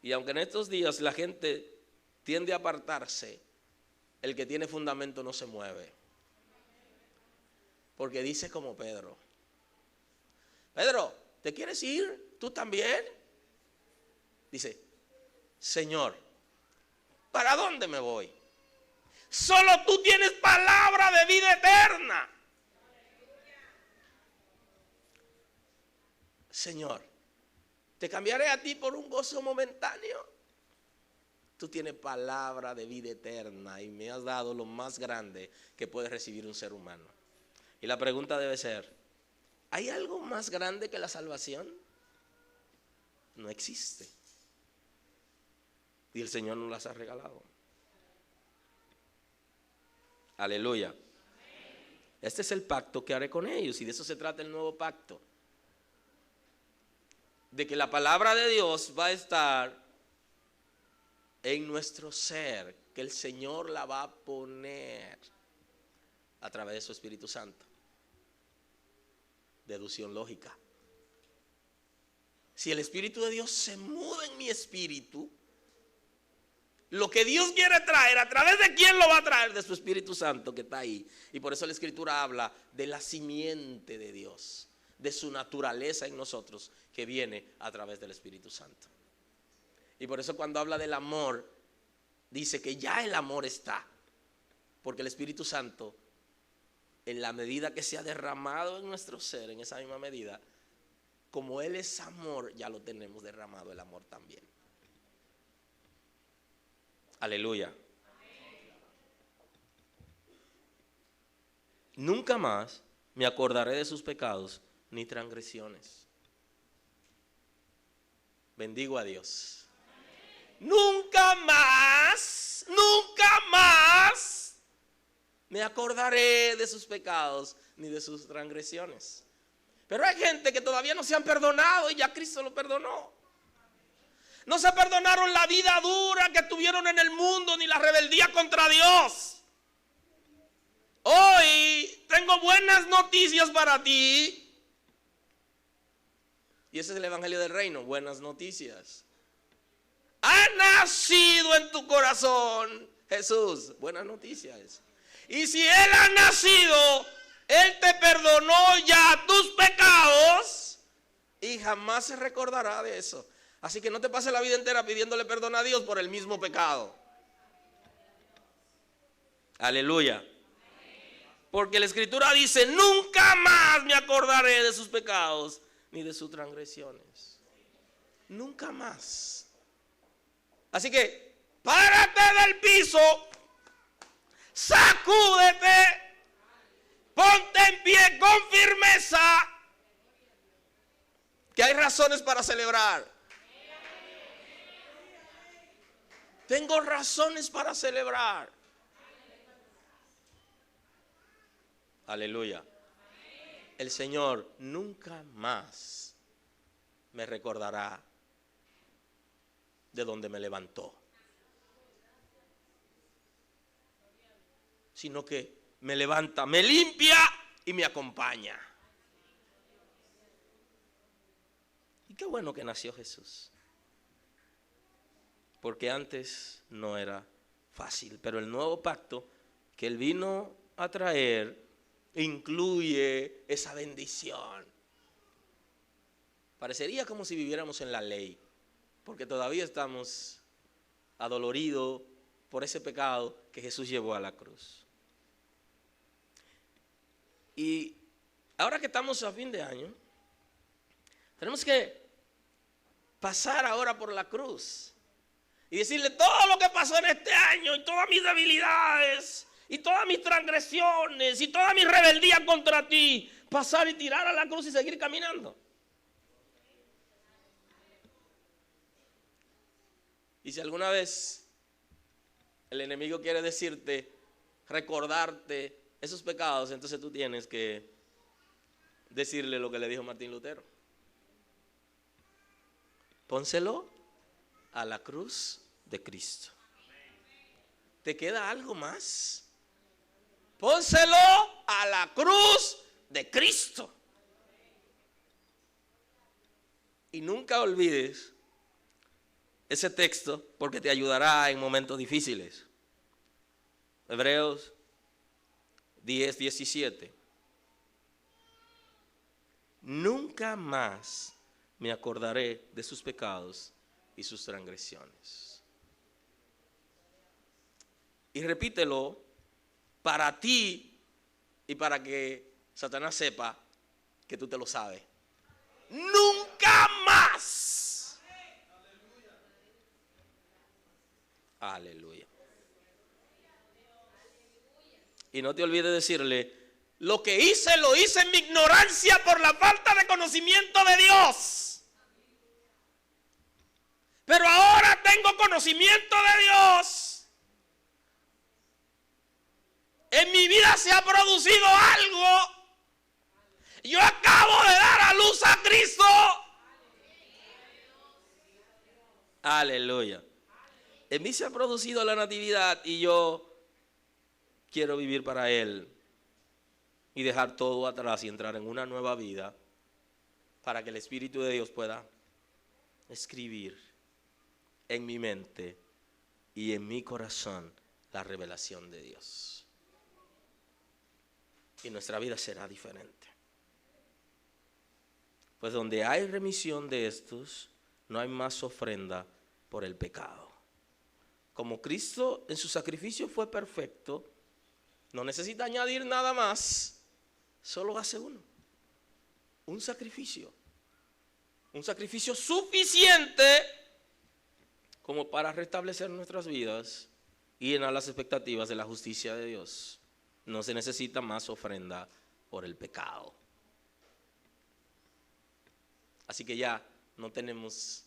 Y aunque en estos días la gente tiende a apartarse, el que tiene fundamento no se mueve. Porque dice como Pedro: Pedro, ¿te quieres ir? ¿Tú también? Dice: Señor, ¿para dónde me voy? Solo tú tienes palabra de vida eterna. Señor, te cambiaré a ti por un gozo momentáneo. Tú tienes palabra de vida eterna y me has dado lo más grande que puede recibir un ser humano. Y la pregunta debe ser: ¿hay algo más grande que la salvación? No existe. Y el Señor nos las ha regalado. Aleluya. Este es el pacto que haré con ellos, y de eso se trata el nuevo pacto. De que la palabra de Dios va a estar en nuestro ser, que el Señor la va a poner a través de su Espíritu Santo. Deducción lógica. Si el Espíritu de Dios se muda en mi espíritu, lo que Dios quiere traer, ¿a través de quién lo va a traer? De su Espíritu Santo que está ahí. Y por eso la Escritura habla de la simiente de Dios, de su naturaleza en nosotros, que viene a través del Espíritu Santo. Y por eso cuando habla del amor, dice que ya el amor está. Porque el Espíritu Santo, en la medida que se ha derramado en nuestro ser, en esa misma medida, como Él es amor, ya lo tenemos derramado el amor también. Aleluya. Nunca más me acordaré de sus pecados ni transgresiones. Bendigo a Dios. Nunca más me acordaré de sus pecados ni de sus transgresiones. Pero hay gente que todavía no se han perdonado y ya Cristo lo perdonó. No se perdonaron la vida dura que tuvieron en el mundo ni la rebeldía contra Dios. Hoy tengo buenas noticias para ti. Y ese es el Evangelio del Reino, buenas noticias. Ha nacido en tu corazón Jesús, buenas noticias. Y si Él ha nacido, Él te perdonó ya tus pecados y jamás se recordará de eso. Así que no te pases la vida entera pidiéndole perdón a Dios por el mismo pecado. Aleluya. Porque la Escritura dice: nunca más me acordaré de sus pecados ni de sus transgresiones. Nunca más. Así que párate del piso, sacúdete, ponte en pie con firmeza, que hay razones para celebrar. Tengo razones para celebrar. Aleluya. El Señor nunca más me recordará de donde me levantó, sino que me levanta, me limpia y me acompaña. Y qué bueno que nació Jesús, porque antes no era fácil. Pero el nuevo pacto que Él vino a traer incluye esa bendición. Parecería como si viviéramos en la ley, porque todavía estamos adoloridos por ese pecado que Jesús llevó a la cruz. Y ahora que estamos a fin de año, tenemos que pasar ahora por la cruz y decirle todo lo que pasó en este año y todas mis debilidades y todas mis transgresiones y toda mi rebeldía contra ti, pasar y tirar a la cruz y seguir caminando. Y si alguna vez el enemigo quiere decirte, recordarte esos pecados, entonces tú tienes que decirle lo que le dijo Martín Lutero. Pónselo a la cruz de Cristo. ¿Te queda algo más? Pónselo a la cruz de Cristo. Y nunca olvides ese texto porque te ayudará en momentos difíciles. Hebreos 10:17. Nunca más me acordaré de sus pecados y sus transgresiones. Y repítelo para ti y para que Satanás sepa que tú te lo sabes. Nunca más. Aleluya. Y no te olvides decirle, lo que hice lo hice en mi ignorancia por la falta de conocimiento de Dios. Pero ahora tengo conocimiento de Dios. En mi vida se ha producido algo. Yo acabo de dar a luz a Cristo. Aleluya. En mí se ha producido la natividad y yo quiero vivir para Él y dejar todo atrás y entrar en una nueva vida para que el Espíritu de Dios pueda escribir en mi mente y en mi corazón la revelación de Dios. Y nuestra vida será diferente. Pues donde hay remisión de estos, no hay más ofrenda por el pecado. Como Cristo en su sacrificio fue perfecto, no necesita añadir nada más, solo hace uno. Un sacrificio suficiente como para restablecer nuestras vidas y llenar las expectativas de la justicia de Dios. No se necesita más ofrenda por el pecado. Así que ya no tenemos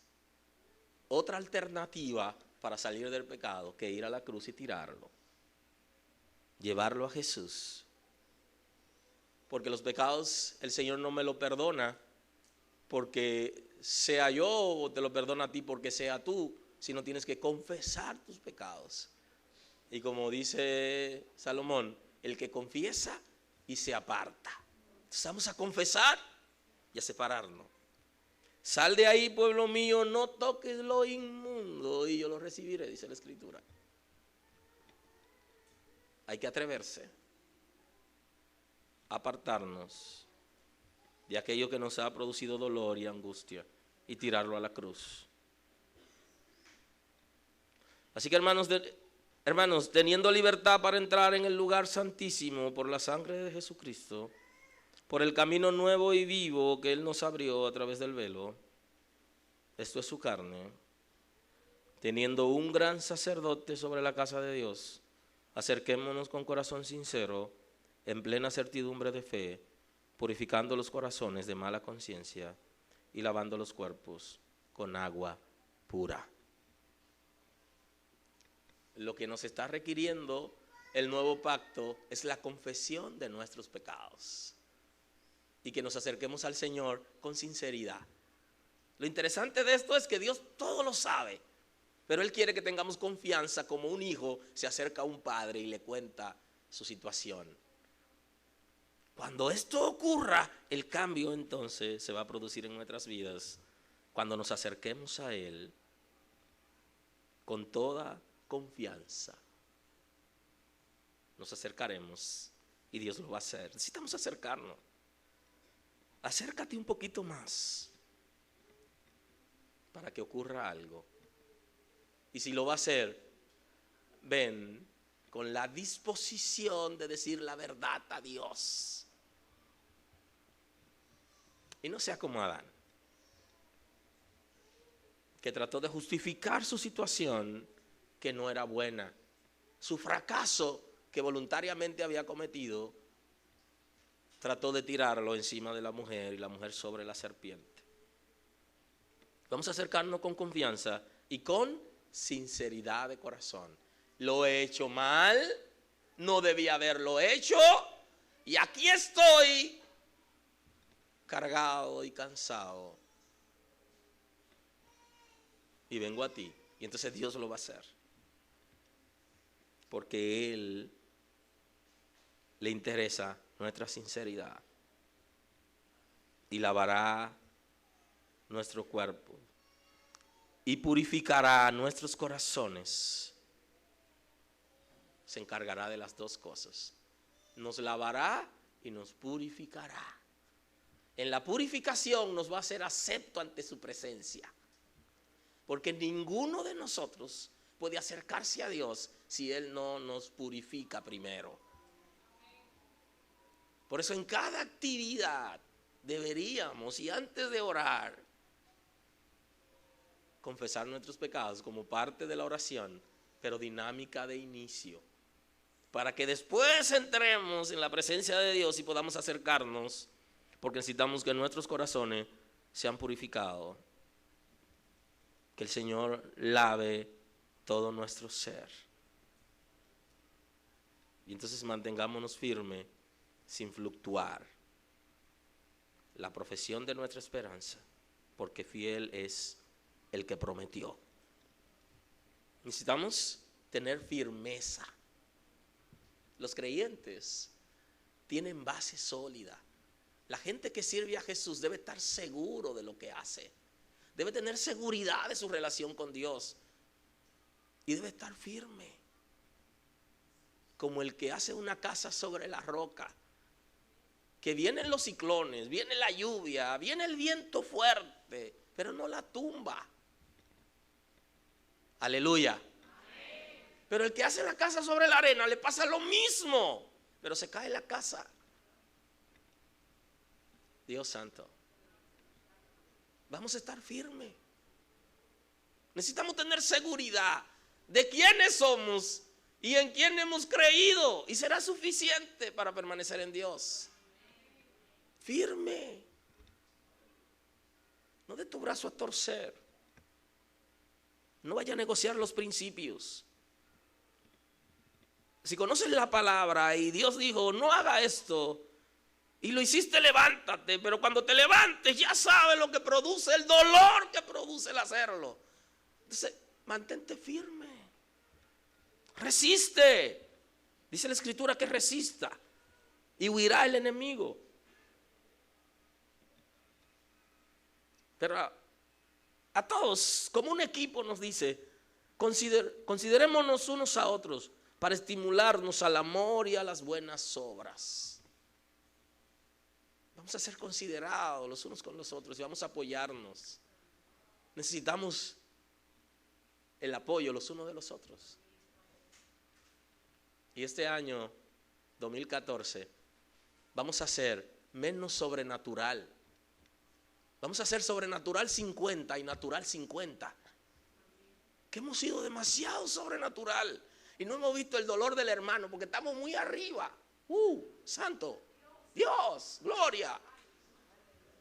otra alternativa para salir del pecado que ir a la cruz y tirarlo. Llevarlo a Jesús. Porque los pecados el Señor no me lo perdona porque sea yo, o te lo perdona a ti porque sea tú, sino tienes que confesar tus pecados. Y como dice Salomón, el que confiesa y se aparta. Entonces vamos a confesar y a separarnos. Sal de ahí, pueblo mío, no toques lo inmundo y yo lo recibiré, dice la Escritura. Hay que atreverse a apartarnos de aquello que nos ha producido dolor y angustia y tirarlo a la cruz. Así que hermanos, teniendo libertad para entrar en el lugar santísimo por la sangre de Jesucristo, por el camino nuevo y vivo que Él nos abrió a través del velo, esto es su carne, teniendo un gran sacerdote sobre la casa de Dios, acerquémonos con corazón sincero, en plena certidumbre de fe, purificando los corazones de mala conciencia y lavando los cuerpos con agua pura. Lo que nos está requiriendo el nuevo pacto es la confesión de nuestros pecados y que nos acerquemos al Señor con sinceridad. Lo interesante de esto es que Dios todo lo sabe, pero Él quiere que tengamos confianza como un hijo se acerca a un padre y le cuenta su situación. Cuando esto ocurra, el cambio entonces se va a producir en nuestras vidas. Cuando nos acerquemos a Él con toda confianza, nos acercaremos y Dios lo va a hacer. Necesitamos acercarnos. Acércate un poquito más para que ocurra algo. Y si lo va a hacer, ven con la disposición de decir la verdad a Dios. Y no sea como Adán, que trató de justificar su situación que no era buena, su fracaso que voluntariamente había cometido, trató de tirarlo encima de la mujer y la mujer sobre la serpiente. Vamos a acercarnos con confianza y con sinceridad de corazón. Lo he hecho mal, no debía haberlo hecho, y aquí estoy cargado y cansado. Y vengo a ti. Y entonces Dios lo va a hacer. Porque Él le interesa nuestra sinceridad. Y lavará nuestro cuerpo. Y purificará nuestros corazones. Se encargará de las dos cosas. Nos lavará y nos purificará. En la purificación nos va a hacer acepto ante su presencia. Porque ninguno de nosotros puede acercarse a Dios si Él no nos purifica primero. Por eso en cada actividad deberíamos, y antes de orar, confesar nuestros pecados como parte de la oración, pero dinámica de inicio. Para que después entremos en la presencia de Dios y podamos acercarnos, porque necesitamos que nuestros corazones sean purificados. Que el Señor lave todo nuestro ser. Y entonces mantengámonos firmes sin fluctuar. La profesión de nuestra esperanza, porque fiel es el que prometió. Necesitamos tener firmeza. Los creyentes tienen base sólida. La gente que sirve a Jesús debe estar seguro de lo que hace. Debe tener seguridad de su relación con Dios. Y debe estar firme. Como el que hace una casa sobre la roca. Que vienen los ciclones, viene la lluvia, viene el viento fuerte, pero no la tumba. Aleluya. Pero el que hace la casa sobre la arena le pasa lo mismo, pero se cae la casa. Dios santo. Vamos a estar firmes. Necesitamos tener seguridad de quiénes somos y en quién hemos creído. Y será suficiente para permanecer en Dios. Firme. No dé tu brazo a torcer. No vaya a negociar los principios. Si conoces la palabra y Dios dijo, no haga esto, y lo hiciste, levántate. Pero cuando te levantes ya sabes lo que produce, el dolor que produce el hacerlo. Entonces, mantente firme. Resiste. Dice la Escritura que resista y huirá el enemigo. Pero a todos, como un equipo, nos dice, considerémonos unos a otros para estimularnos al amor y a las buenas obras. Vamos a ser considerados los unos con los otros y vamos a apoyarnos. Necesitamos el apoyo los unos de los otros. Y este año 2014 vamos a ser menos sobrenatural. Vamos a ser sobrenatural 50 y natural 50. Que hemos sido demasiado sobrenatural y no hemos visto el dolor del hermano porque estamos muy arriba. Santo Dios, gloria.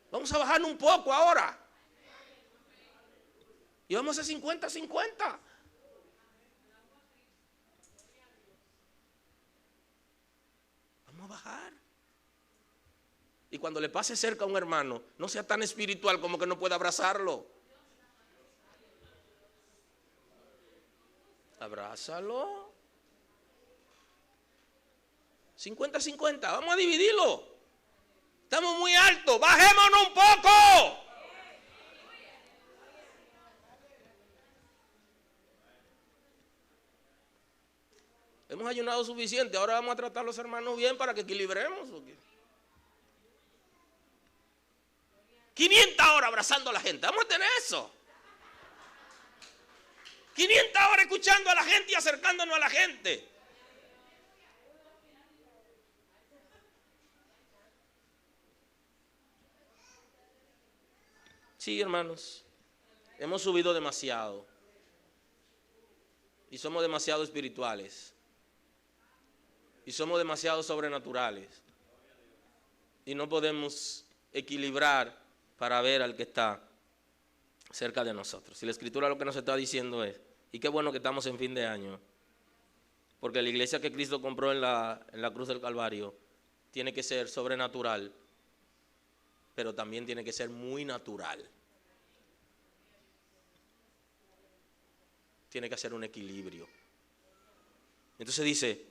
Vamos a bajar un poco ahora. Y vamos a 50-50. Vamos a bajar. Y cuando le pase cerca a un hermano, no sea tan espiritual como que no pueda abrazarlo. Abrázalo. 50-50, vamos a dividirlo. Estamos muy altos, bajémonos un poco. Hemos ayunado suficiente, ahora vamos a tratar a los hermanos bien para que equilibremos. 500 horas abrazando a la gente, vamos a tener eso. 500 horas escuchando a la gente y acercándonos a la gente. Sí, hermanos, hemos subido demasiado y somos demasiado espirituales y somos demasiado sobrenaturales y no podemos equilibrar para ver al que está cerca de nosotros. Y la Escritura lo que nos está diciendo es, y qué bueno que estamos en fin de año, porque la iglesia que Cristo compró en la cruz del Calvario tiene que ser sobrenatural, pero también tiene que ser muy natural. Tiene que hacer un equilibrio. Entonces dice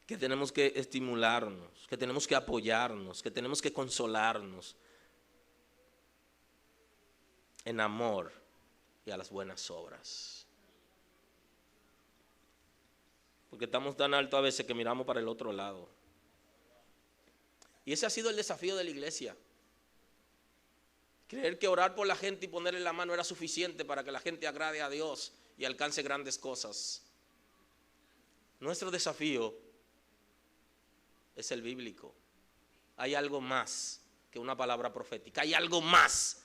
que tenemos que estimularnos, que tenemos que apoyarnos, que tenemos que consolarnos en amor y a las buenas obras. Porque estamos tan altos a veces que miramos para el otro lado. Y ese ha sido el desafío de la iglesia. Creer que orar por la gente y ponerle la mano era suficiente para que la gente agrade a Dios y alcance grandes cosas. Nuestro desafío es el bíblico. Hay algo más que una palabra profética. Hay algo más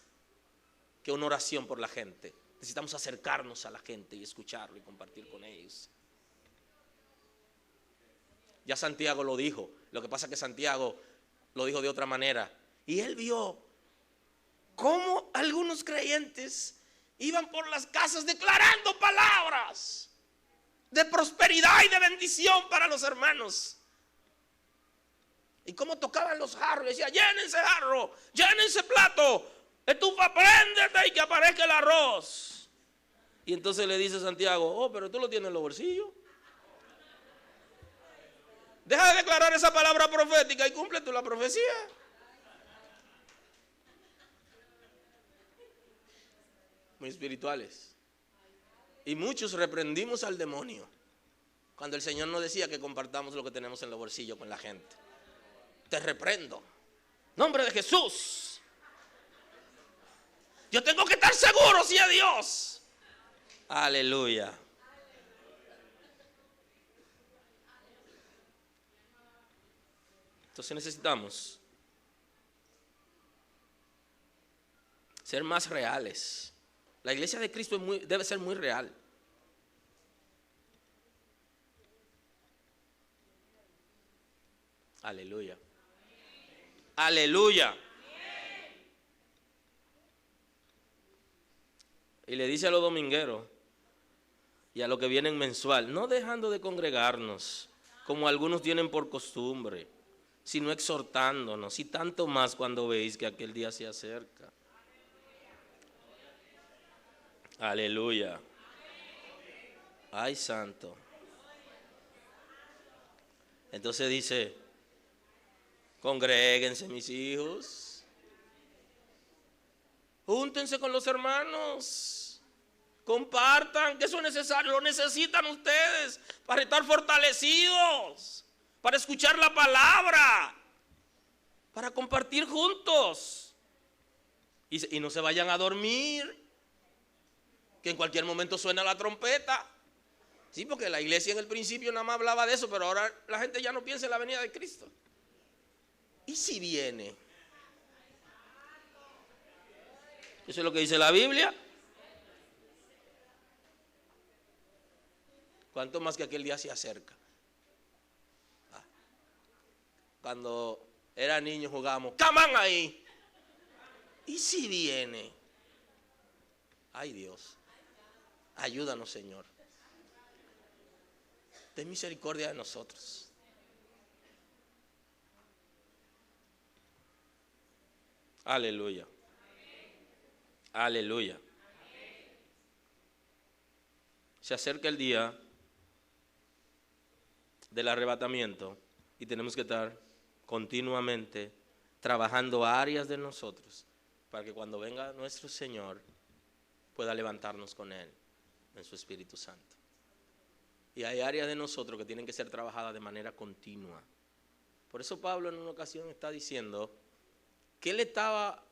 que una oración por la gente. Necesitamos acercarnos a la gente y escucharlo y compartir con ellos. Ya Santiago lo dijo. Lo que pasa es que Santiago lo dijo de otra manera. Y él vio cómo algunos creyentes iban por las casas declarando palabras de prosperidad y de bendición para los hermanos. Y cómo tocaban los jarros. Y decía, llénense jarro, llénense plato, estufa, préndete y que aparezca el arroz. Y entonces le dice Santiago, oh, pero tú lo tienes en los bolsillos. Deja de declarar esa palabra profética y cumple tú la profecía. Muy espirituales. Y muchos reprendimos al demonio cuando el Señor nos decía que compartamos lo que tenemos en los bolsillos con la gente. Te reprendo. Nombre de Jesús. Yo tengo que estar seguro si es Dios. Aleluya. Entonces necesitamos ser más reales. La iglesia de Cristo debe ser muy real. Aleluya. Aleluya. Y le dice a los domingueros y a los que vienen mensual, no dejando de congregarnos, como algunos tienen por costumbre, sino exhortándonos, y tanto más cuando veis que aquel día se acerca. Aleluya. Ay, santo. Entonces dice, congréguense mis hijos, júntense con los hermanos, compartan, que eso es necesario, lo necesitan ustedes para estar fortalecidos, para escuchar la palabra, para compartir juntos. Y no se vayan a dormir, que en cualquier momento suena la trompeta. Sí, porque la iglesia en el principio nada más hablaba de eso, pero ahora la gente ya no piensa en la venida de Cristo. ¿Y si viene? Eso es lo que dice la Biblia. ¿Cuánto más que aquel día se acerca? Cuando era niño jugábamos, ¡camán ahí! ¿Y si viene? Ay, Dios, ayúdanos, Señor. Ten misericordia de nosotros. Aleluya. Aleluya. Se acerca el día del arrebatamiento y tenemos que estar continuamente trabajando áreas de nosotros para que cuando venga nuestro Señor pueda levantarnos con Él en su Espíritu Santo. Y hay áreas de nosotros que tienen que ser trabajadas de manera continua. Por eso Pablo en una ocasión está diciendo que él estaba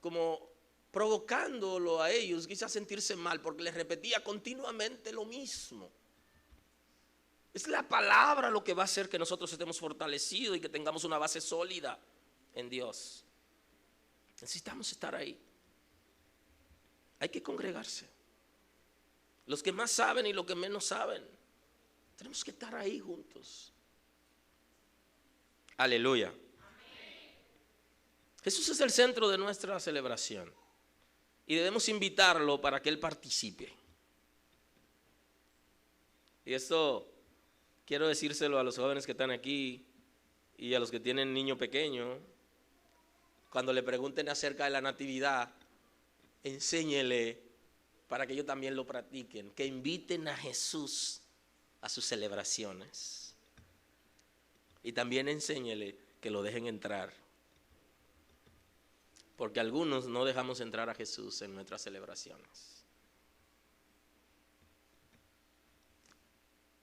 como provocándolo a ellos, quizás sentirse mal, porque les repetía continuamente lo mismo. Es la palabra lo que va a hacer que nosotros estemos fortalecidos y que tengamos una base sólida en Dios. Necesitamos estar ahí. Hay que congregarse. Los que más saben y los que menos saben. Tenemos que estar ahí juntos. Aleluya. Jesús es el centro de nuestra celebración. Y debemos invitarlo para que Él participe. Y esto quiero decírselo a los jóvenes que están aquí y a los que tienen niño pequeño. Cuando le pregunten acerca de la natividad, enséñele para que ellos también lo practiquen. Que inviten a Jesús a sus celebraciones. Y también enséñele que lo dejen entrar. Porque algunos no dejamos entrar a Jesús en nuestras celebraciones.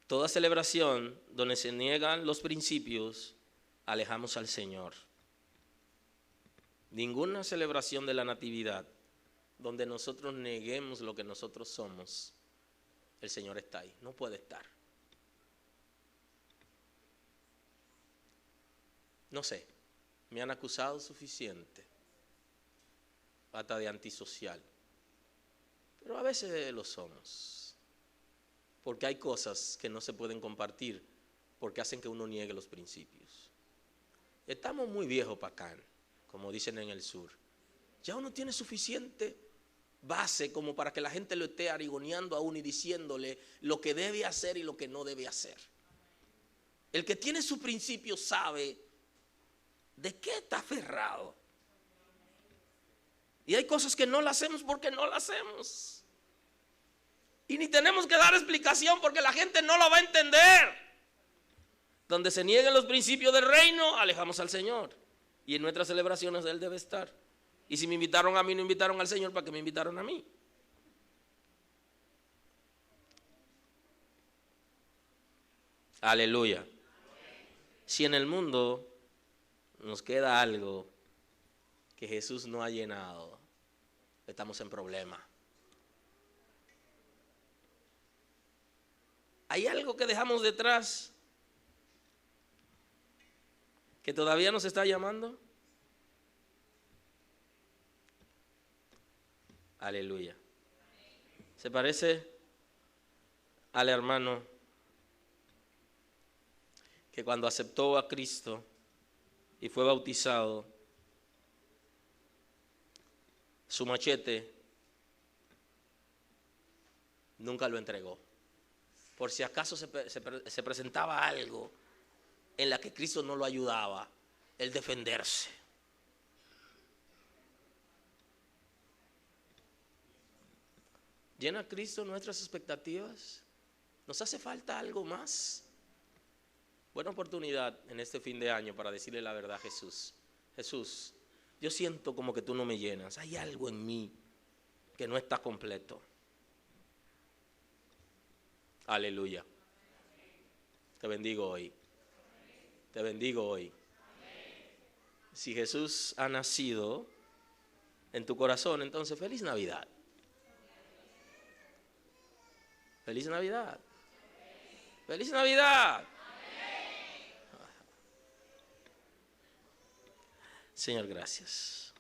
Toda celebración donde se niegan los principios, alejamos al Señor. Ninguna celebración de la natividad donde nosotros neguemos lo que nosotros somos, el Señor está ahí, no puede estar. No sé, me han acusado suficiente, hasta de antisocial, pero a veces lo somos, porque hay cosas que no se pueden compartir, porque hacen que uno niegue los principios. Estamos muy viejos para acá, como dicen en el sur. Ya uno tiene suficiente base como para que la gente lo esté arigoneando a uno y diciéndole lo que debe hacer y lo que no debe hacer. El que tiene su principio sabe de qué está aferrado. Y hay cosas que no las hacemos porque no las hacemos. Y ni tenemos que dar explicación porque la gente no lo va a entender. Donde se nieguen los principios del reino, alejamos al Señor. Y en nuestras celebraciones Él debe estar. Y si me invitaron a mí, no invitaron al Señor, ¿para qué me invitaron a mí? Aleluya. Si en el mundo nos queda algo que Jesús no ha llenado, estamos en problema. ¿Hay algo que dejamos detrás que todavía nos está llamando? Aleluya. Se parece al hermano que cuando aceptó a Cristo y fue bautizado, su machete nunca lo entregó. Por si acaso se presentaba algo en la que Cristo no lo ayudaba, el defenderse. ¿Llena Cristo nuestras expectativas? ¿Nos hace falta algo más? Buena oportunidad en este fin de año para decirle la verdad a Jesús. Jesús, yo siento como que tú no me llenas. Hay algo en mí que no está completo. Aleluya. Te bendigo hoy. Te bendigo hoy. Si Jesús ha nacido en tu corazón, entonces feliz Navidad. Feliz Navidad. Feliz Navidad. Señor, gracias.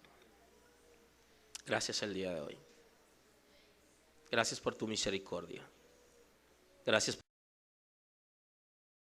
Gracias el día de hoy. Gracias por tu misericordia. Gracias